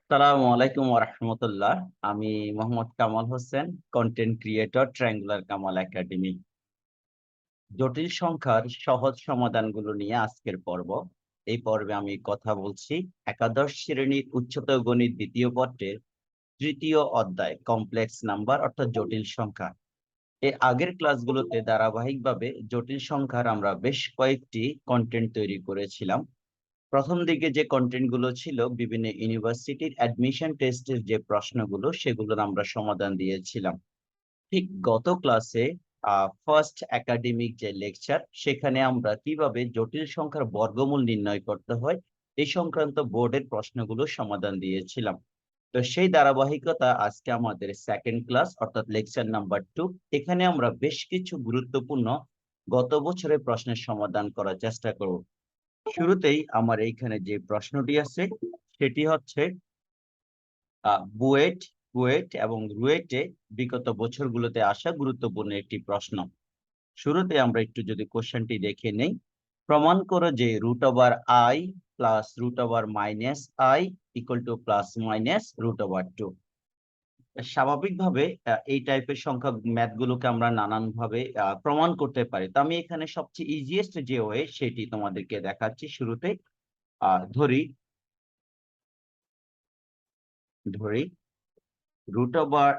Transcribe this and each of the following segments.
আসসালামু আলাইকুম ওয়া রাহমাতুল্লাহ। আমি Mohammad Kamal Hossain, content creator, triangular Kamal academy. জটিল সংখ্যার সহজ সমাধানগুলো নিয়ে আজকের পর্ব। এই পর্বে আমি কথা বলছি একাদশ শ্রেণীর উচ্চতর গণিত দ্বিতীয় পত্রের তৃতীয় অধ্যায় কমপ্লেক্স নাম্বার অর্থাৎ জটিল সংখ্যা। এর আগের ক্লাসগুলোতে ধারাবাহিকভাবে জটিল সংখ্যার আমরা বেশ কয়েকটি কন্টেন্ট তৈরি করেছিলাম। প্রথম দিকে যে কন্টেন্ট গুলো ছিল বিভিন্ন ইউনিভার্সিটির অ্যাডমিশন টেস্টের যে প্রশ্নগুলো সেগুলোর আমরা সমাধান দিয়েছিলাম। ঠিক গত ক্লাসে ফার্স্ট একাডেমিক যে লেকচার সেখানে আমরা কিভাবে জটিল সংখ্যার বর্গমূল নির্ণয় করতে হয় এই সংক্রান্ত বোর্ডের প্রশ্নগুলো সমাধান দিয়েছিলাম। তো সেই ধারাবাহিকতা আজকে আমাদের সেকেন্ড ক্লাস অর্থাৎ লেকচার নাম্বার 2। এখানে আমরা বেশ কিছু গুরুত্বপূর্ণ গত বছরের প্রশ্নের সমাধান করার চেষ্টা করব। শুরুতেই আমার এইখানে যে প্রশ্নটি আছে সেটি হচ্ছে বুয়েট, কুয়েট এবং রুয়েটে বিগত বছরগুলোতে আসা গুরুত্বপূর্ণ একটি প্রশ্ন। শুরুতে আমরা একটু যদি কোশ্চেনটি দেখে নেই। প্রমাণ করো যে root over i plus root over minus i equal to plus minus root over 2। স্বাভাবিকভাবে এই টাইপের সংখ্যা ম্যাথ গুলোকে আমরা নানান ভাবে প্রমাণ করতে পারি। তো আমি এখানে সবচেয়ে ইজিয়েস্ট যে ওয়ে সেটি তোমাদেরকে দেখাচ্ছি। শুরুতে ধরি ধরি root over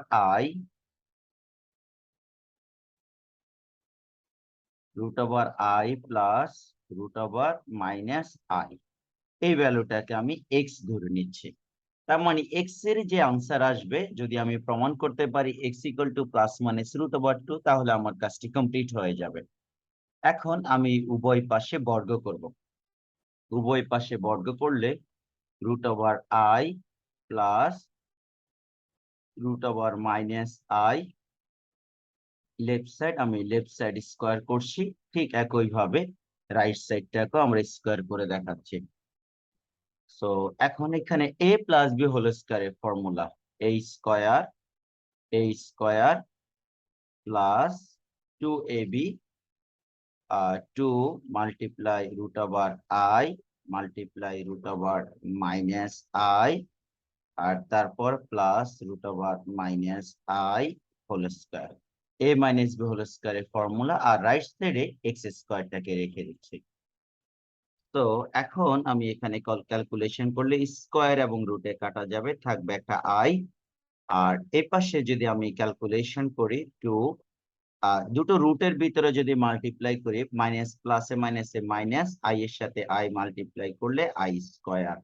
i plus root over minus i, এই ভ্যালুটাকে আমি এক্স ধরে নিচ্ছি। তার মানে এক্স এর যে আনসার আসবে যদি আমি প্রমাণ করতে পারি x equal to plus minus root over 2, তাহলে আমার কাজটি কমপ্লিট হয়ে যাবে। এখন আমি উভয় পাশে বর্গ করব। উভয় পাশে বর্গ করলে root over i plus root over minus i, left side আমি লেফট সাইড স্কোয়ার করছি, ঠিক একইভাবে রাইট সাইডটাকেও আমরা স্কোয়ার করে দেখাচ্ছি। সো এখন এখানে a প্লাস বি হোল স্কোয়ারের formula a square plus 2ab 2 multiply root over i multiply root over minus i, আর তারপর plus root over minus i whole square. a minus b whole স্কোয়ারের formula, আর right সাইডে x স্কোয়ারটাকে রেখে দিচ্ছি। তো এখন আমি এখানে ক্যালকুলেশন করলে স্কোয়ার এবং রুটে কাটা যাবে, থাকবে একটা আই। আর এ পাশে যদি আমি ক্যালকুলেশন করি 2, দুটো রুটের ভিতরে যদি মাল্টিপ্লাই করি মাইনাস প্লাসে মাইনাসে মাইনাস, আই এর সাথে আই মাল্টিপ্লাই করলে আই স্কোয়ার।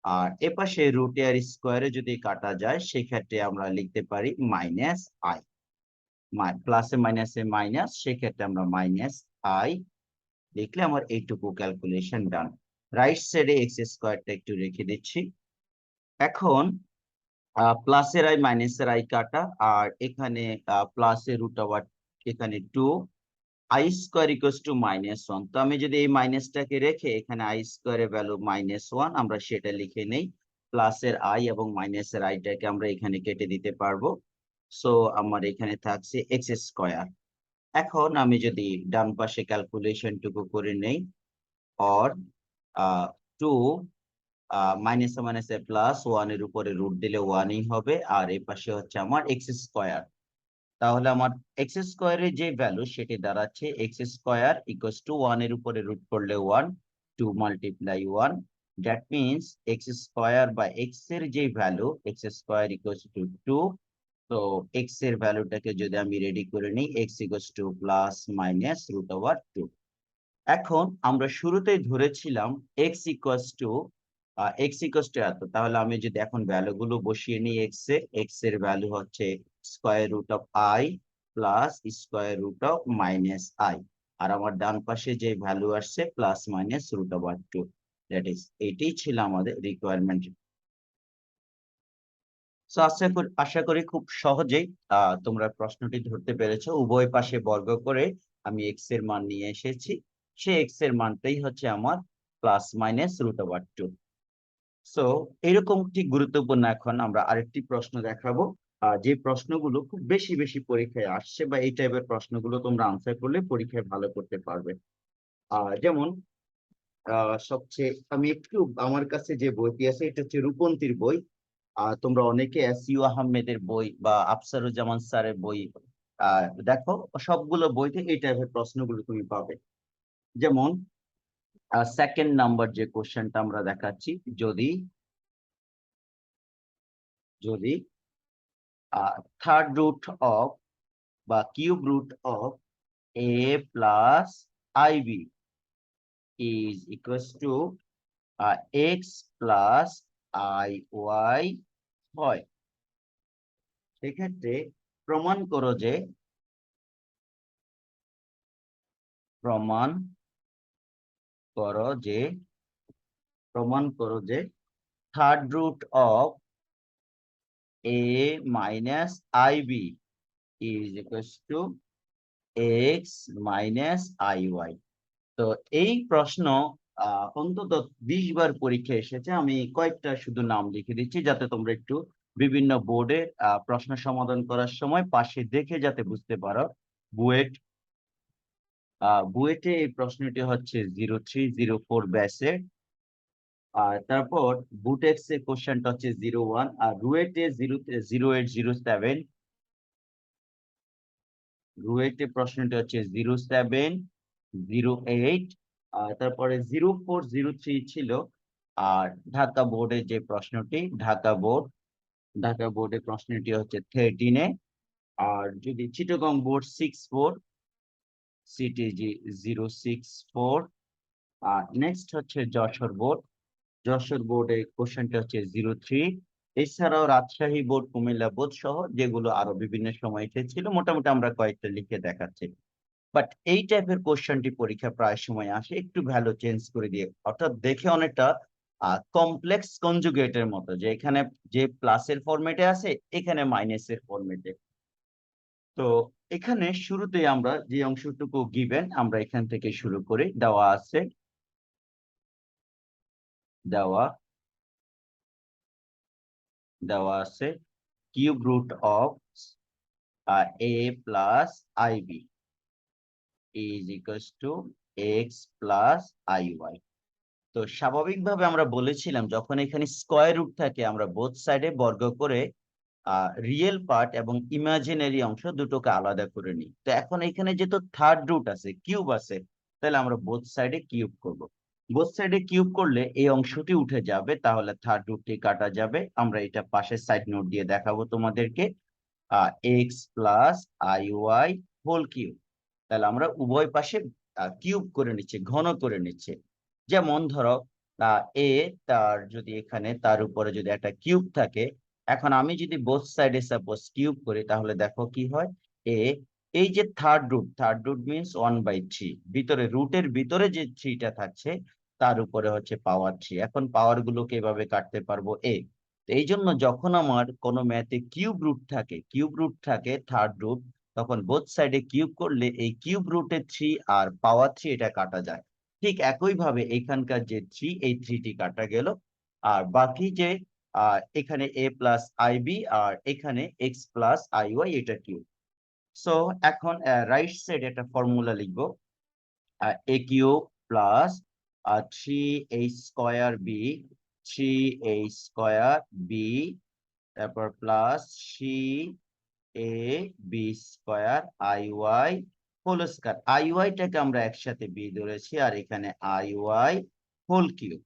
আর এ পাশে রুটে আর স্কোয়ারে যদি কাটা যায় সেক্ষেত্রে আমরা লিখতে পারি মাইনাস আই, প্লাসে মাইনাসে মাইনাস, সেক্ষেত্রে আমরা মাইনাস আই লিখলে আমার এইটুকু ক্যালকুলেশন ডান। রাইট সাইডে এক্স স্কোয়ারটা একটু রেখে দিচ্ছি। এখন প্লাসের আই মাইনাসের আই কাটা, আর এখানে প্লাসের রুট ওভার এখানে 2, আই স্কোয়ার ইকুয়ালস টু -1। তো আমি যদি এই মাইনাসটাকে রেখে এখানে আই স্কোয়ারের ভ্যালু -1 আমরা সেটা লিখে নেই, প্লাসের আই এবং মাইনাসের আইটাকে আমরা এখানে কেটে দিতে পারবো। সো আমার এখানে থাকছে এক্স স্কোয়ার। এখন আমি যদি ডান পাশে ক্যালকুলেশনটুকু করে নেই, অর 2 মাইনাসে মাইনাসে প্লাস 1 এর উপরে রুট দিলে 1ই হবে, আর এই পাশে হচ্ছে আমার এক্স স্কোয়ার। তাহলে আমার এক্স স্কোয়ারের যে ভ্যালু সেটি দাঁড়াচ্ছে এক্স স্কোয়ার ইকুয়ালস টু 1 এর উপরে রুট করলে 1, 2 multiply 1, that means x square বা এক্স এর যে value x square equals two 2। তো এক্স এর ভ্যালুটাকে যদি আমি রেডি করে নিই x equals to plus minus root over 2। এখন আমরা শুরুতেই ধরেছিলাম এক্স ইকুয়ালস টু এত, তাহলে আমি যদি এখন ভ্যালু গুলো বসিয়ে নিই এক্স এর ভ্যালু হচ্ছে square root of i plus square root of minus i, আর আমার ডান পাশে যে ভ্যালু আসছে plus minus root over 2, that is এটাই ছিল আমাদের রিকোয়ারমেন্ট। সো আশা করি খুব সহজেই তোমরা প্রশ্নটি ধরতে পেরেছো। উভয় পাশে বর্গ করে আমি এক্স এর মান নিয়ে এসেছি, সেই এক্স এর মানটাই হচ্ছে আমার plus minus root over 2। So এরকম ঠিক গুরুত্বপূর্ণ এখন আমরা আরেকটি প্রশ্ন দেখাবো, যে প্রশ্নগুলো খুব বেশি বেশি পরীক্ষায় আসছে, বা এই টাইপের প্রশ্নগুলো তোমরা আনসার করলে পরীক্ষায় ভালো করতে পারবে। যেমন সবচেয়ে আমি একটু আমার কাছে যে বইটি আছে এটা হচ্ছে রূপন্তীর বই। তোমরা অনেকে এসইউ আহমেদের বই বা আফসারুজ্জামান স্যারের বই দেখো, সবগুলো বইতে এই টাইপের প্রশ্নগুলো তুমি পাবে। যেমন সেকেন্ড নাম্বার যে কোশ্চেনটা আমরা দেখাচ্ছি, যদি যদি থার্ড রুট অফ বা cube root of a plus ib is equals to x plus i y হয়, সেক্ষেত্রে প্রমাণ করো যে প্রমাণ করো যে প্রমাণ করো যে third root of a minus ib is equals to x minus i y. তো এই প্রশ্ন অন্তত 20 বার পরীক্ষা এসেছে। আমি কয়েকটা শুধু নাম লিখে দিচ্ছি যাতে তোমরা একটু বিভিন্ন বোর্ডে প্রশ্ন সমাধান করার সময় পাশে দেখে যাতে বুঝতে পারো। বুয়েট বুয়েটে এই প্রশ্নটি হচ্ছে 0304 ব্যাসের। আর তারপর বুটেক্স এর কোশ্চেনটা হচ্ছে 01, আর রুয়েটে 0807, রুয়েটে প্রশ্নটি হচ্ছে 0708। আর তারপরে 0403 ছিল। আর ঢাকা বোর্ডে যে প্রশ্নটি, ঢাকা বোর্ডে প্রশ্নটি হচ্ছে 13-এ। আর যদি চিটাগং বোর্ড 64, সিটিজি 064। আর নেক্সট হচ্ছে যশোর বোর্ডে কোশ্চেনটা হচ্ছে 03। এছাড়াও রাজশাহী বোর্ড, কুমিল্লা বোর্ড সহ যেগুলো আরো বিভিন্ন সময় এসেছিল, মোটামুটি আমরা কয়েকটা লিখে দেখাচ্ছি। বাট এই টাইপের কোশ্চেনটি পরীক্ষা প্রায় সময় আসে একটু ভ্যালু চেঞ্জ করে দিয়ে, অর্থাৎ দেখে অনেকটা কমপ্লেক্স কনজুগেটের মতো, যে এখানে যে প্লাসের ফরম্যাটে আছে এখানে মাইনাসের ফরম্যাটে। তো এখানে শুরুতেই আমরা যে অংশটুকু গিভেন আমরা এখান থেকে শুরু করি। দেওয়া দেওয়া আছে cube root of a plus ib is equals to x plus i y. তো স্বাভাবিকভাবে আমরা বলেছিলাম যখন এখানে স্কয়ার রুট থাকে আমরা বোথ সাইডে বর্গ করে রিয়েল পার্ট এবং ইমাজিনারি অংশ দুটোকে আলাদা করে নিই। তো এখন এখানে যেহেতু থার্ড রুট আছে, কিউব আছে, তাহলে আমরা বোথ সাইডে কিউব করব। বোথ সাইডে কিউব করলে এই অংশটি উঠে যাবে, তাহলে থার্ড রুটটি কাটা যাবে। আমরা এটা পাশের সাইড নোট দিয়ে দেখাবো তোমাদেরকে। X plus i y whole cube. তাহলে আমরা উভয় পাশে কিউব করে নিচ্ছি, ঘন করে নিচ্ছি। যেমন ধরো এ, তার যদি এখানে তার উপরে যদি একটা কিউব থাকে, এখন আমি যদি বোথ সাইডে সাপোজ কিউব করি তাহলে দেখো কি হয়। এ, এই যে থার্ড রুট মিনস 1/3, ভিতরে রুটের ভিতরে যে 3টা থাকছে তার উপরে হচ্ছে পাওয়ার 3। এখন পাওয়ার গুলোকে এভাবে কাটতে পারবো এই জন্য যখন আমার কোনো ম্যাথে কিউব রুট থাকে থার্ড রুট, তখন বোথ সাইডে কিউব করলে এই কিউব রুটে 3 আর পাওয়ার 3 এটা কাটা যায়। ঠিক একইভাবে এখানকার যে 3, এই 3টি কাটা গেল। আর বাকি যে এখানে এ প্লাস আইবি আর এখানে এক্স প্লাস আই ওয়াই, এটা কিউব। সো এখন রাইট সাইডে একটা ফর্মুলা লিখবো। A cube plus 3h² b, তারপর plus c a b square i y whole square. I ওয়াইটাকে আমরা একসাথে বি ধরেছি, আর এখানে আই ওয়াই হোল কিউব,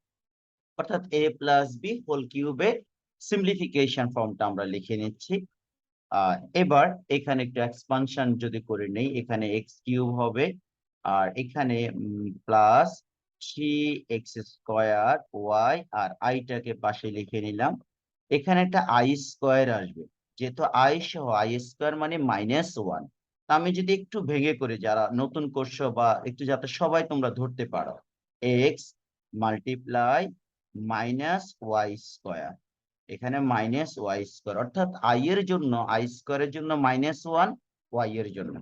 অর্থাৎ এ প্লাস বি হোল কিউবের সিম্পলিফিকেশন ফর্মটা আমরা লিখে নিচ্ছি। এবার এখানে একটু এক্সপানশন যদি করে নেই, এখানে এক্স কিউব হবে, আর এখানে প্লাস 3x² ওয়াই, আর আইটাকে পাশে লিখে নিলাম। এখানে একটা আই স্কোয়ার আসবে, যেহেতু আই সহ আই² মানে -1। আমি যদি একটু ভেঙে করি, যারা নতুন করছো বা একটু যাতে সবাই তোমরা ধরতে পারো, এক্স মাল্টিপ্লাই -y², এখানে -y², অর্থাৎ আই স্কোয়ারের জন্য -1, ওয়াই এর জন্য।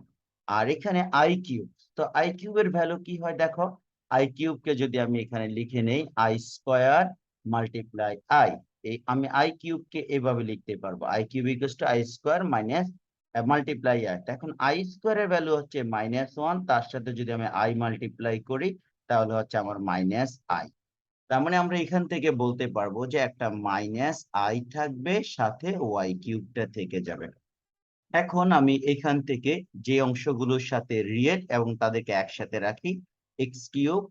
আর এখানে আই কিউব, তো আই কিউবের ভ্যালু কি হয় দেখো। আই কিউবকে যদি আমি এখানে লিখে নেই আই² মাল্টিপ্লাই আই, আমি আই কিউবকে এভাবে লিখতে পারবো, আই কিউব ইকুয়ালস টু আই² মাইনাস মাল্টিপ্লাই আই। এখন আই² এর ভ্যালু হচ্ছে -1, তার সাথে যদি আমি আই মাল্টিপ্লাই করি তাহলে হচ্ছে আমার -i। তার মানে আমরা এখান থেকে বলতে পারবো যে একটা মাইনাস আই থাকবে, সাথে ওয়াই কিউবটা থেকে যাবে। এখন আমি এখান থেকে যে অংশগুলোর সাথে রিয়েল এবং তাদেরকে একসাথে রাখি, এক্স কিউব,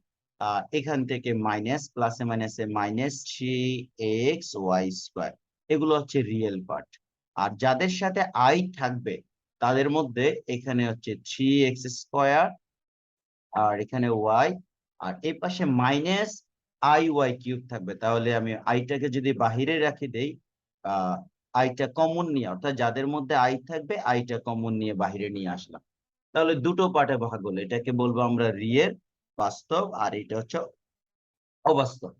এখান থেকে মাইনাস, প্লাসে মাইনাসে মাইনাস 3xy², এগুলো হচ্ছে রিয়েল পার্ট। আর যাদের সাথে আই থাকবে তাদের মধ্যে এখানে হচ্ছে 3x², আর এখানে ওয়াই, আর এই পাশে মাইনাস IY³ থাকবে। তাহলে আমি আইটাকে যদি বাহিরে রাখি দেই, আইটা কমন নিয়ে, অর্থাৎ যাদের মধ্যে আই থাকবে আইটা কমন নিয়ে বাহিরে নিয়ে আসলাম। তাহলে দুটো পার্টে ভাগ হলো, এটাকে বলবো আমরা রিয়েল, বাস্তব, আর এটা হচ্ছে অবাস্তব।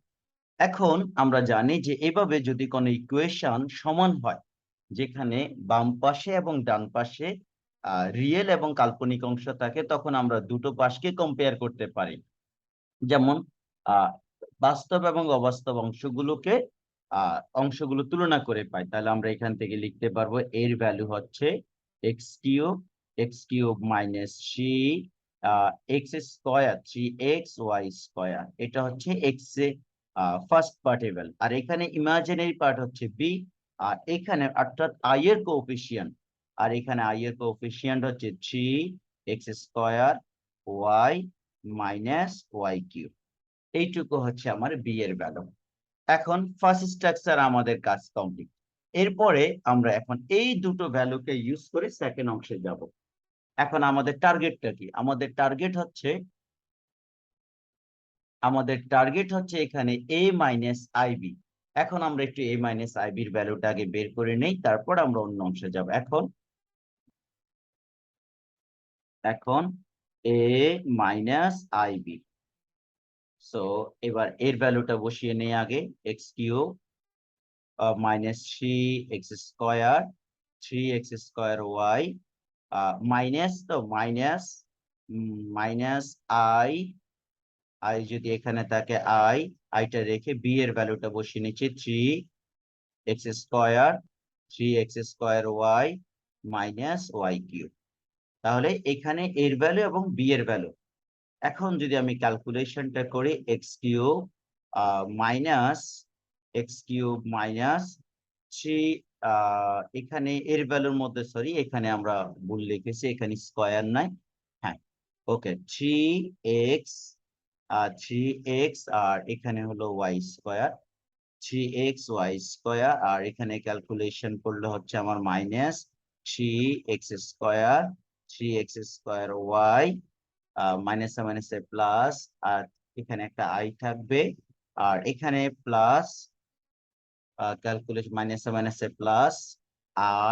এখন আমরা জানি যে এভাবে যদি কোনো ইকুয়েশন সমান হয়, যেখানে বাম পাশে এবং ডান পাশে রিয়েল এবং কাল্পনিক অংশ থাকে, তখন আমরা দুটো পাশকে কম্পেয়ার করতে পারি। যেমন আহ বাস্তব এবং অবাস্তব অংশগুলো তুলনা করে পাই। তাহলে আমরা এখান থেকে লিখতে পারবো এর ভ্যালু হচ্ছে এক্স কিউব মাইনাস 3x², এটা হচ্ছে এক্স এ ফার্স্ট পার্টিকেল, আর এখানে ইমাজিনারি পার্ট হচ্ছে বি, আর এখানে অর্থাৎ আই এর কোএফিসিয়েন্ট, আর এখানে আই এর কোএফিসিয়েন্ট হচ্ছে 3x² Y minus Y cube. এইটুকু হচ্ছে আমার বি এর ভ্যালু। এখন ফার্স্ট স্ট্রাকচার আমাদের কাজ কমপ্লিট। এরপরে আমরা এখন এই দুটো ভ্যালুকে ইউজ করে সেকেন্ড অংশে যাব। এখন আমাদের টার্গেটটা কি? আমাদের টার্গেট হচ্ছে এখানে a মাইনাস আইবি। এখন আমরা একটু a মাইনাস আইবির ভ্যালুটা আগে বের করে নেই, তারপর আমরা অন্য অংশে যাব। এখন a মাইনাস আইবি, সো এবার এর ভ্যালুটা বসিয়ে নেই আগে। x³ মাইনাস 3x² মাইনাস, তো মাইনাস মাইনাস আই, যদি এখানে থাকে আইটা রেখে বি এর ভ্যালুটা বসিয়ে নিচ্ছি 3x² মাইনাস ওয়াই কিউব। তাহলে এখানে এর ভ্যালু এবং বি এর ভ্যালু। এখন যদি আমি ক্যালকুলেশনটা করি, মাইনাস x³ থ্রি, এখানে এর ভ্যালুর মধ্যে, সরি এখানে আমরা ভুল লিখেছি, এখানে স্কয়ার নাই। হ্যাঁ, ওকে, 3x আর এখানে হলো y², 3xy², আর এখানে ক্যালকুলেশন করলে হচ্ছে আমার মাইনাস 3x², মাইনাসে মাইনাসে প্লাস, আর এখানে একটা আই থাকবে, আর এখানে প্লাস, ক্যালকুলেশন মাইনাসে মাইনাসে প্লাস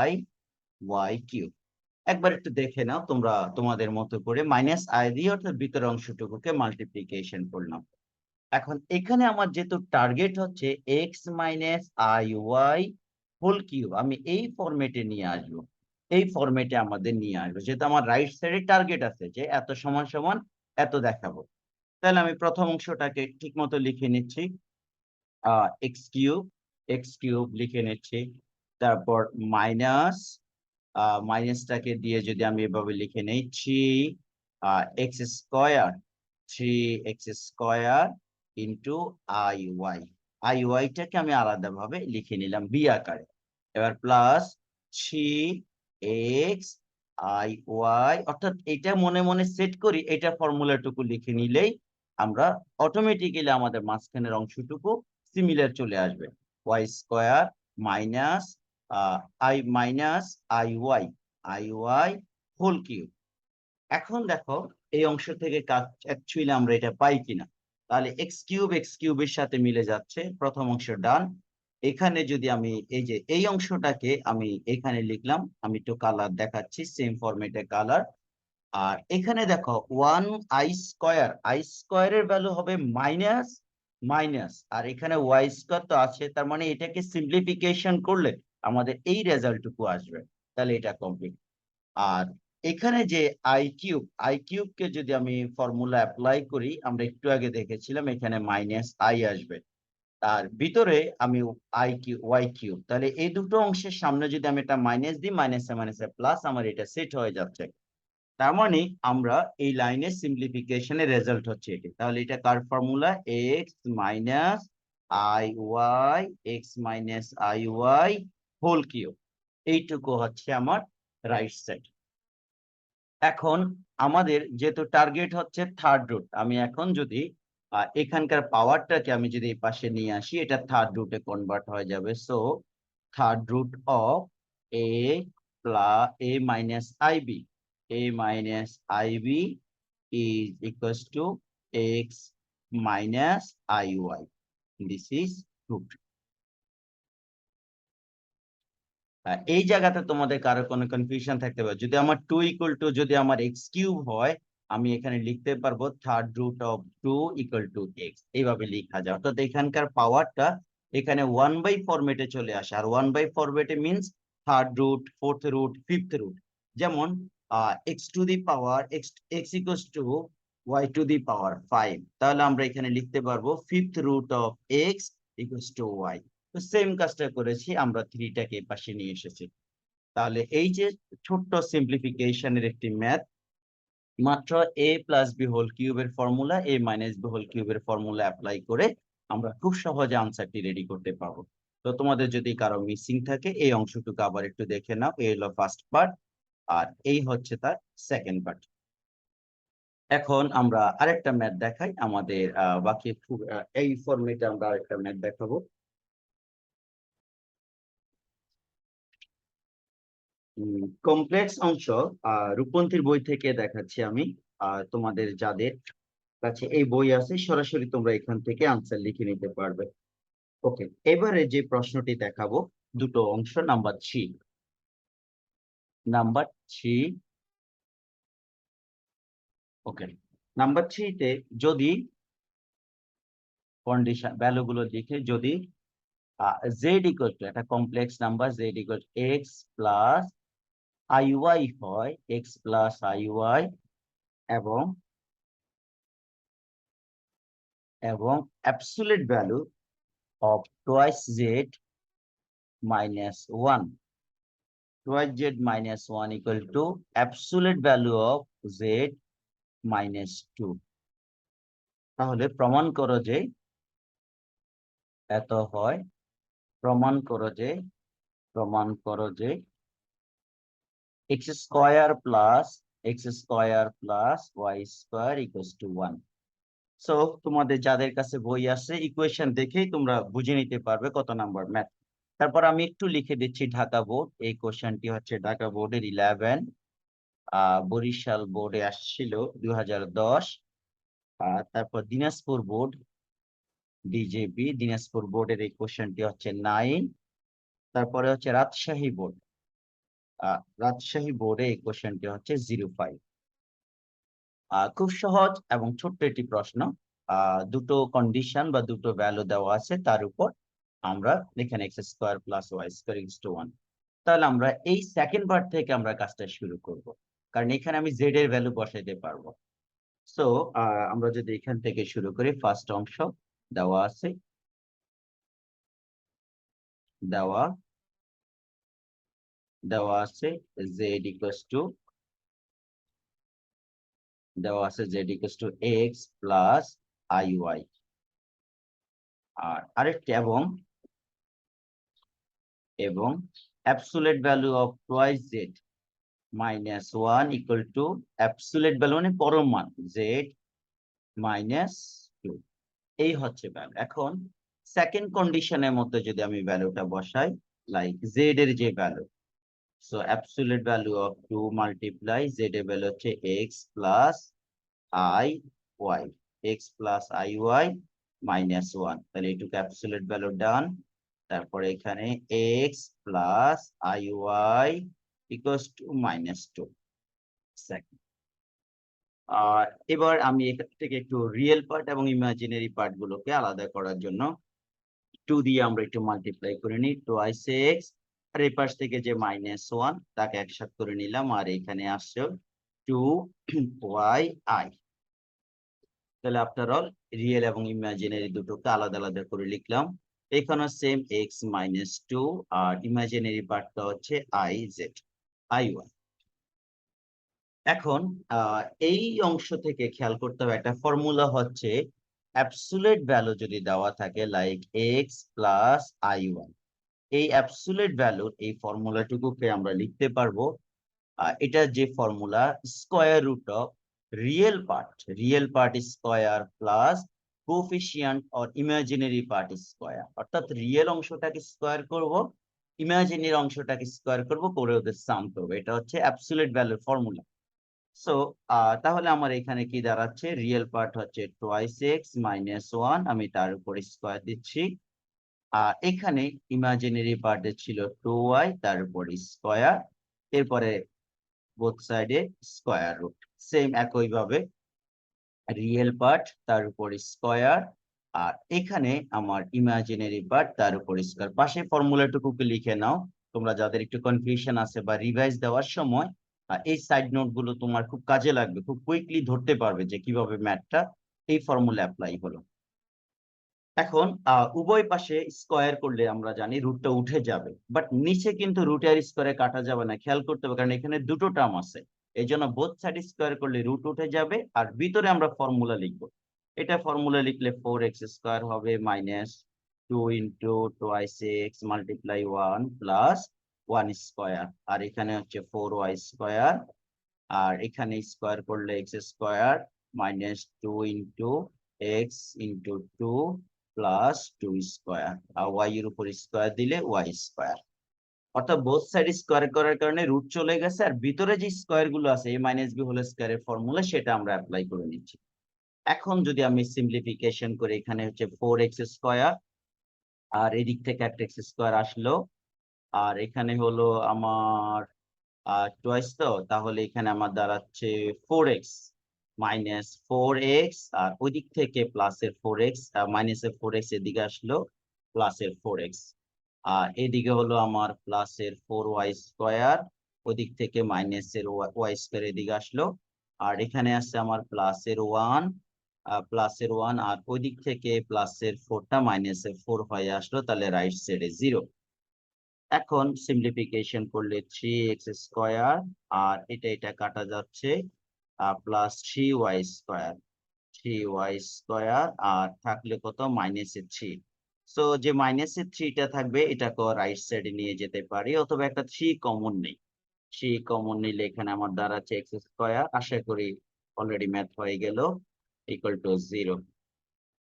IY³ একবার একটু দেখে নাও তোমরা তোমাদের মতো করে, মাইনাস আই দিয়ে অর্থাৎ ভিতরের অংশটুকুকে মাল্টিপ্লিকেশন করলাম। এখন এখানে আমার যেহেতু টার্গেট হচ্ছে x minus i y whole cube, আমি এই ফরম্যাটে নিয়ে আসবো, যেহেতু আমার রাইট সাইডে টার্গেট আছে যে এত সমান সমান এত দেখাবো। তাহলে আমি প্রথম অংশটাকে ঠিক মতো লিখে নিচ্ছি, এক্স কিউব লিখে নিচ্ছি, তারপর মাইনাসটাকে দিয়ে যদি আমি এভাবে লিখে নেই 3x² ইন্টু আইওয়াইটাকে আমি আলাদাভাবে লিখে নিলাম বি আকারে। এবার প্লাস 3xIY, অর্থাৎ এটা মনে মনে সেট করি, এটা ফর্মুলাটুকু লিখে নিলেই আমরা অটোমেটিক্যালি আমাদের মাঝখানের অংশটুকু সিমিলার চলে আসবে। y² minus আইওয়াই whole cube. এখন দেখো এই অংশ থেকে কাজ অ্যাকচুয়ালি আমরা এটা পাই কিনা। তাহলে এক্স কিউবের সাথে মিলে যাচ্ছে, প্রথম অংশ ডান। এখানে যদি আমি এই অংশটাকে আমি এখানে লিখলাম, আমি একটু কালার দেখাচ্ছি, সেম ফরম্যাটে কালার। আর এখানে দেখো 1i² এর ভ্যালু হবে মাইনাস মাইনাস, আর এখানে y² তো আছে, তার মানে এটাকে সিম্পলিফিকেশন করলে আমাদের এই রেজাল্টটুকু আসবে। তাহলে এটা কমপ্লিট। আর এখানে যে আই কিউবকে যদি আমি ফর্মুলা অ্যাপ্লাই করি, আমরা একটু আগে দেখেছিলাম এখানে মাইনাস আই আসবে, তার ভিতরে আমি ওয়াই কিউব, তাহলে এই দুটো অংশের সামনে যদি আমি এটা মাইনাস দিই, মাইনাসে মাইনাসে প্লাস, আমার এটা সেট হয়ে যাচ্ছে। তার মানে আমরা এই লাইনের সিম্পলিফিকেশনের রেজাল্ট হচ্ছে এটি। তাহলে এটা কার formula? X minus i y, x minus i y whole cube. এইটুকু হচ্ছে আমার রাইট সাইড। এখন আমাদের যেহেতু টার্গেট হচ্ছে থার্ড রুট, আমি এখন যদি এখানকার পাওয়ারটাকে আমি যদি এই পাশে নিয়ে আসি, এটা থার্ড রুটে কনভার্ট হয়ে যাবে। So third root of a plus a minus ib, a minus ib is equals to x minus iy. This is root. এই জায়গাতে তোমাদের কারো কোনো কনফিউশন থাকতে পারে। যদি আমার 2 ইকুয়াল টু যদি আমার x কিউব হয়, আমি এখানে লিখতে পারবো third root of 2 equal to x, এইভাবে লেখা যায়। অর্থাৎ এখানকার পাওয়ারটা এখানে 1/4 ফরম্যাটে চলে আসে। আর 1/4 ফরম্যাটে means third root, fourth root, fifth root. যেমন x to the power x equals to y to the power 5, তাহলে আমরা এখানে লিখতে পারবো fifth root of x equals to y। তো সেম কাজটা করেছি, আমরা 3টাকে পাশে নিয়ে এসেছি। তাহলে এই যে ছোট্ট সিম্পলিফিকেশনের একটি ম্যাথ, মাত্র a প্লাস বি হোল কিউবের formula, a minus b whole কিউবের ফর্মুলা অ্যাপ্লাই করে আমরা খুব সহজে আনসারটি রেডি করতে পারবো। তো তোমাদের যদি কারো মিসিং থাকে এই অংশটুকু আবার একটু দেখে নাও। এই হলো ফার্স্ট পার্ট, আর এই হচ্ছে তার সেকেন্ড পার্ট। এখন আমরা আরেকটা ম্যাথ দেখাই আমাদের বাকি এই ফর্মেটে আমরা আরেকটা ম্যাথ দেখাবো। কমপ্লেক্স অংশ রূপন্তীর বই থেকে দেখাচ্ছি আমি। তোমাদের যাদের কাছে এই বই আছে সরাসরি তোমরা এখান থেকে আনসার লিখে নিতে পারবে। ওকে, এবারে যে প্রশ্নটি দেখাবো দুটো অংশ, নাম্বার 3। নাম্বার 3, ওকে, নাম্বার 3-তে যদি কন্ডিশন ভ্যালুগুলো লিখে, যদি জেড ইকুয়াল টু একটা complex number z equal to x plus i y হয়, এক্স প্লাস আইওয়াই, এবং absolute value of twice z minus 1, twice z minus 1 equal to absolute value of z minus 2। তাহলে প্রমাণ করো যে এত হয়, প্রমাণ করো যে x square plus y square equals to 1। So তোমাদের যাদের কাছে বই আছে ইকুয়েশন দেখেই তোমরা বুঝে নিতে পারবে কত নাম্বার ম্যাথ। তারপর আমি একটু লিখে দিচ্ছি ঢাকা বোর্ড। এই কোশ্চেনটি হচ্ছে ঢাকা বোর্ডের 11, বরিশাল বোর্ডে আসছিল 2010, তারপর দিনাজপুর বোর্ড ডিজেপি দিনাজপুর বোর্ডের এই কোশ্চেনটি হচ্ছে 9, তারপরে হচ্ছে রাজশাহী বোর্ডে এই কোশ্চেনটি হচ্ছে 05। খুব সহজ এবং ছোট্ট একটি প্রশ্ন। দুটো কন্ডিশন বা দুটো ভ্যালু দেওয়া আছে, তার উপর আমরা এখানে x square plus y square equals to 1। তাহলে আমরা এই সেকেন্ড পার্ট থেকে আমরা কাজটা শুরু করব, কারণ এখানে আমি জেড এর ভ্যালু বসাইতে পারবো। সো আমরা যদি এখান থেকে শুরু করি, ফার্স্ট অংশ দেওয়া আছে, দেওয়া আছে z equals to x plus i y, আর আরেকটি এবং absolute value of twice z minus 1 equal to absolute value মানে পরম মান জেড মাইনাস 2। এই হচ্ছে ভ্যালু। এখন সেকেন্ড কন্ডিশনের মধ্যে যদি আমি ভ্যালুটা বসাই, লাইক জেড এর যে value, so absolute value of 2 multiply z এর ভ্যালু হচ্ছে x plus i y, minus 1। তাহলে এটুকু অ্যাবসোলিউট ভ্যালু ডান। তারপরে এখানে x plus i y equals to minus 2। Second, আর এবার আমি এখান থেকে একটু রিয়েল পার্ট এবং ইমাজিনারি পার্ট গুলোকে আলাদা করার জন্য 2 দিয়ে আমরা একটু মাল্টিপ্লাই করে নিই, টুয়াইস এক্স, আর এই পাশ থেকে যে মাইনাস 1 তাকে একসাথে করে নিলাম, আর এখানে আসছে 2y i। তাহলে আফটার অল রিয়েল এবং ইমাজিনারি দুটোকে আলাদা আলাদা করে লিখলাম। এখানে সেম x মাইনাস 2, আর ইমাজিনারি পার্টটা হচ্ছে i z i y। এখন এই অংশ থেকে খেয়াল করতে হবে একটা ফর্মুলা হচ্ছে অ্যাবসুলেট ভ্যালু যদি দেওয়া থাকে লাইক এক্স প্লাস i1, এই অ্যাবসুলেট ভ্যালুর এই ফর্মুলাটুকুকে আমরা লিখতে পারবো এটা যে formula square root of real part square plus coefficient or imaginary part square, অর্থাৎ রিয়েল অংশটাকে স্কোয়ার করব, ইমাজিনারি অংশটাকে স্কোয়ার করব, করে ওদের সাম করবো। এটা হচ্ছে অ্যাবসুলেট ভ্যালুর ফর্মুলা। সো তাহলে আমার এখানে কি দাঁড়াচ্ছে, রিয়েল পার্ট হচ্ছে টোয়াইস এক্স মাইনাস ওয়ান, আমি তার উপর স্কোয়ার দিচ্ছি। আর এখানে ইমাজিনারি পার্টে ছিল 2y, তার উপর স্কোয়ার, এরপরে বোথ সাইডে স্কোয়ার রুট। সেম একইভাবে রিয়েল পার্ট তার উপর স্কোয়ার, আর এখানে আমার ইমাজিনারি পার্ট তার উপর স্কোয়ার। পাশে ফর্মুলাটুকুকে লিখে নাও, তোমরা যাদের একটু কনফিউশন আছে বা রিভাইজ দেওয়ার সময় এই সাইড নোট গুলো তোমার খুব কাজে লাগবে, খুব কুইকলি ধরতে পারবে যে কিভাবে ম্যাথটা এই ফর্মুলা অ্যাপ্লাই হলো। এখন উভয় পাশে স্কোয়ার করলে আমরা জানি রুটটা উঠে যাবে, বাট নিচে কিন্তু রুট আর স্কোয়ারে কাটা যাবে না, খেয়াল করতে হবে, কারণ এখানে দুটো টার্ম আছে। এই জন্য বোথ সাইড স্কোয়ার করলে রুট উঠে যাবে, আর ভিতরে আমরা ফর্মুলা লিখবো। এটা ফর্মুলা লিখলে 4x স্কোয়ার হবে minus 2 into twice x multiply 1 plus 1 square, আর এখানে হচ্ছে 4y স্কোয়ার, আর এখানে স্কোয়ার করলে x square minus 2 into x into 2 plus 2 square, আর ওয়াই এর উপর স্কোয়ার দিলে ওয়াই স্কোয়ার। অর্থাৎ বোথ সাইড স্কোয়ার করার কারণে রুট চলে গেছে, আর ভিতরে যে স্কোয়ার গুলো আছে এ মাইনাস বি হোল স্কোয়ারের ফর্মুলা সেটা আমরা অ্যাপ্লাই করে নিচ্ছি। এখন যদি আমি সিম্পলিফিকেশন করি, এখানে হচ্ছে 4x স্কোয়ার, আর এদিক থেকে একটা এক্স স্কোয়ার আসলো, আর এখানে হলো আমার টোয়াইস, তো তাহলে এখানে আমার দাঁড়াচ্ছে 4x মাইনাস 4x, আর ওই দিক থেকে প্লাসের 4x, মাইনাসের 4x এদিকে আসলো, প্লাসের 4x, আর এদিকে হলো আমার প্লাসের 4y স্কোয়ার, ওদিক থেকে মাইনাসের ওয়াই স্কোয়ার এদিকে আসলো, আর এখানে আছে আমার প্লাসের ওয়ান, আর ওই দিক থেকে প্লাসের 4টা মাইনাসের 4 হয়ে আসলো, তাহলে রাইট সাইডে 0। এখন সিম্পলিফিকেশন করলে 3x স্কোয়ার, আর এটা কাটা যাচ্ছে, প্লাস 3y স্কোয়ার, আর থাকলে কত, মাইনাসের 3। সো যে মাইনাসের 3টা থাকবে এটাকে রাইট সাইডে নিয়ে যেতে পারি, অথবা একটা 3 কমন নেই। 3 কমন নিলে এখানে আমার দাঁড়াচ্ছে এক্স স্কোয়ার, আশা করি অলরেডি ম্যাথ হয়ে গেল, ইকুয়াল টু 0।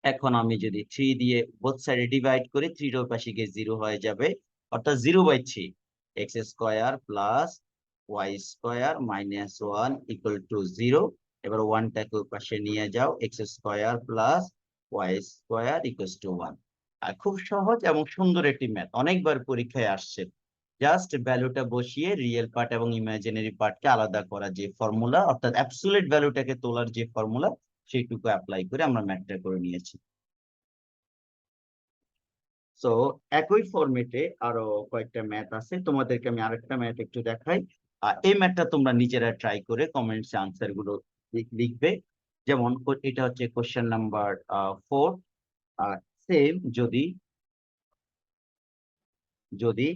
এখন আমি যদি 3 দিয়ে বোথ সাইডে ডিভাইড করি, 3 এর পাশে গিয়ে 0 হয়ে যাবে, অর্থাৎ 0/3 x square plus y square minus 1 equal to 0। এবার 1টাকে পাশে নিয়ে যাও, x square plus y square equal to 1। আর খুব সহজ এবং সুন্দর একটি ম্যাথ, অনেকবার পরীক্ষায় আসছে। জাস্ট ভ্যালুটা বসিয়ে রিয়েল পার্ট এবং ইমাজিনারি পার্টকে আলাদা করা যে ফর্মুলা, অর্থাৎ অ্যাবসলিউট ভ্যালুটাকে তোলার যে ফর্মুলা, সেইটুকু অ্যাপ্লাই করে আমরা ম্যাথটা করে নিয়েছি। সো একই ফরম্যাটে আরো কয়েকটা ম্যাথ আছে, তোমাদেরকে আমি আরেকটা ম্যাথ একটু দেখাই। এই ম্যাথটা তোমরা নিজেরা ট্রাই করে কমেন্টসে আনসার গুলো লিখবে। যেমন এটা হচ্ছে কোশ্চেন নাম্বার 4। সেম যদি যদি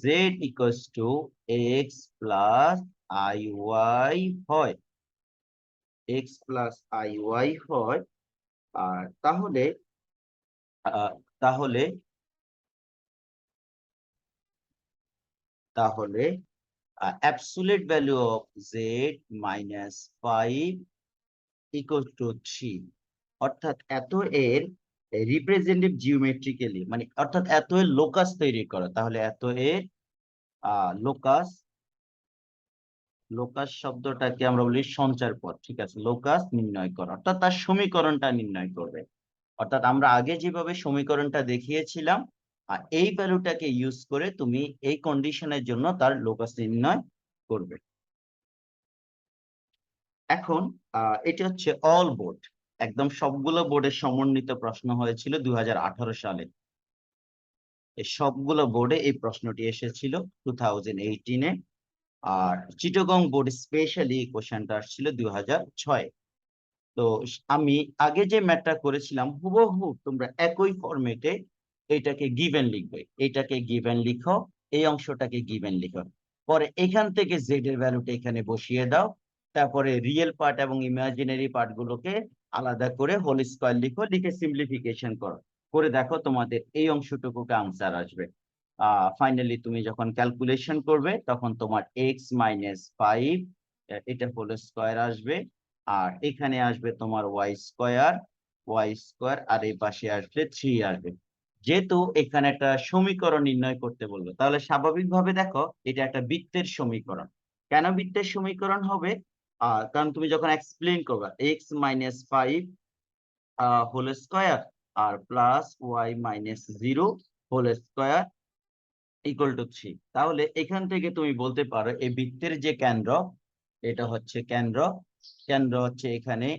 z equals to x plus i y হয়, এক্স প্লাস আই ওয়াই হয়, আর তাহলে আহ, তাহলে তাহলে absolute value of z minus 5 equals to 3, অর্থাৎ এত এর রিপ্রেজেন্টেটিভ জিওমেট্রিক্যালি, মানে অর্থাৎ এত এর লোকাস তৈরি করা, তাহলে এত এর লোকাস, লোকাস শব্দটাকে আমরা বলি সঞ্চার পথ, ঠিক আছে, লোকাস নির্ণয় করা, অর্থাৎ তার সমীকরণটা নির্ণয় করবে। অর্থাৎ আমরা আগে যেভাবে সমীকরণটা দেখিয়েছিলাম, এই ভ্যালুটাকে ইউজ করে তুমি এই কন্ডিশনের জন্য তার লোকাস নির্ণয় করবে। এখন এটা হচ্ছে অল বোর্ড, একদম সবগুলো বোর্ডের সমন্বিত প্রশ্ন হয়েছিল 2018 সালে। এই সবগুলো বোর্ডে এই প্রশ্নটি এসেছিল 2018-এ, আর চিটাগং বোর্ড স্পেশালি এই কোশ্চেনটা আসছিল 2006। তো আমি আগে যে ম্যাথটা করেছিলাম হুবহু তোমরা একই ফরম্যাটে এটাকে গিভেন লিখবে, এটাকে গিভেন লিখো, এই অংশটাকে গিভেন লিখো। পরে এখান থেকে জেড এর ভ্যালুটা এখানে বসিয়ে দাও, তারপরে রিয়েল পার্ট এবং ইমাজিনারি পার্ট গুলোকে আলাদা করে হোল স্কয়ার লিখো, লিখে সিম্পলিফিকেশন করো, করে দেখো তোমাদের এই অংশটুকুকে আনসার আসবে। ফাইনালি তুমি যখন ক্যালকুলেশন করবে তখন তোমার x-5 এটা হোল স্কয়ার আসবে, আর এখানে আসবে তোমার ওয়াই স্কয়ার, আর এই পাশে আসবে 3 আসবে। যেহেতু এখানে একটা সমীকরণ নির্ণয় করতে বললো, তাহলে স্বাভাবিকভাবে দেখো এটা একটা বৃত্তের সমীকরণ। কেন বৃত্তের সমীকরণ হবে? কারণ তুমি যখন এক্সপ্লেইন করবে x-5 হোল স্কয়ার আর plus y-0 whole square equal to 3, তাহলে এখান থেকে তুমি বলতে পারো এই বৃত্তের যে কেন্দ্র, এটা হচ্ছে কেন্দ্র, কেন্দ্র হচ্ছে এখানে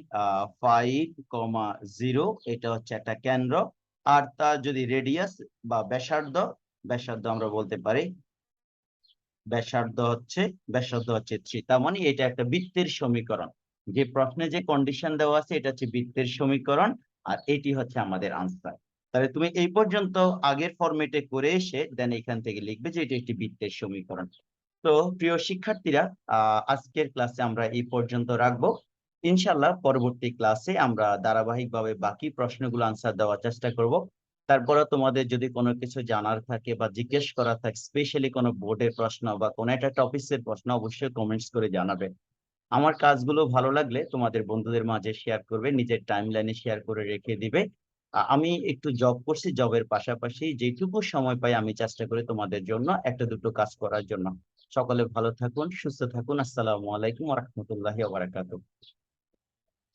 5,0, এটা হচ্ছে একটা কেন্দ্র, আর তার যদি রেডিয়াস বা ব্যাসার্ধ, ব্যাসার্ধ আমরা বলতে পারি ব্যাসার্ধ হচ্ছে 3, তার মানে এটা একটা বৃত্তের সমীকরণ। যে প্রশ্নে যে কন্ডিশন দেওয়া আছে এটা হচ্ছে বৃত্তের সমীকরণ, আর এটি হচ্ছে আমাদের আনসার। তাহলে তুমি এই পর্যন্ত আগের ফরম্যাটে করে এসে দেন এখান থেকে লিখবে যে এটা একটি বৃত্তের সমীকরণ। তো প্রিয় শিক্ষার্থীরা, আজকের ক্লাসে আমরা এই পর্যন্ত রাখবো। ইনশাল্লাহ পরবর্তী ক্লাসে আমরা ধারাবাহিকভাবে বাকি প্রশ্নগুলো আনসার দেওয়ার চেষ্টা করব। তারপরে তোমাদের যদি কোনো কিছু জানার থাকে বা জিজ্ঞেস করার থাকে, স্পেশালি কোনো বোর্ডের প্রশ্ন বা কোনো একটা টপিকের প্রশ্ন, অবশ্যই কমেন্টস করে জানাবে। আমার কাজগুলো ভালো লাগলে তোমাদের বন্ধুদের মাঝে শেয়ার করবে, নিজের টাইমলাইনে শেয়ার করে রেখে দিবে। আমি একটু জব করছি, জবের পাশাপাশি যেটুকু সময় পাই আমি চেষ্টা করি তোমাদের জন্য একটা দুটো কাজ করার জন্য। সকলে ভালো থাকুন, সুস্থ থাকুন। আসসালামু আলাইকুম ওয়া রাহমাতুল্লাহি ওয়া বারাকাতুহু।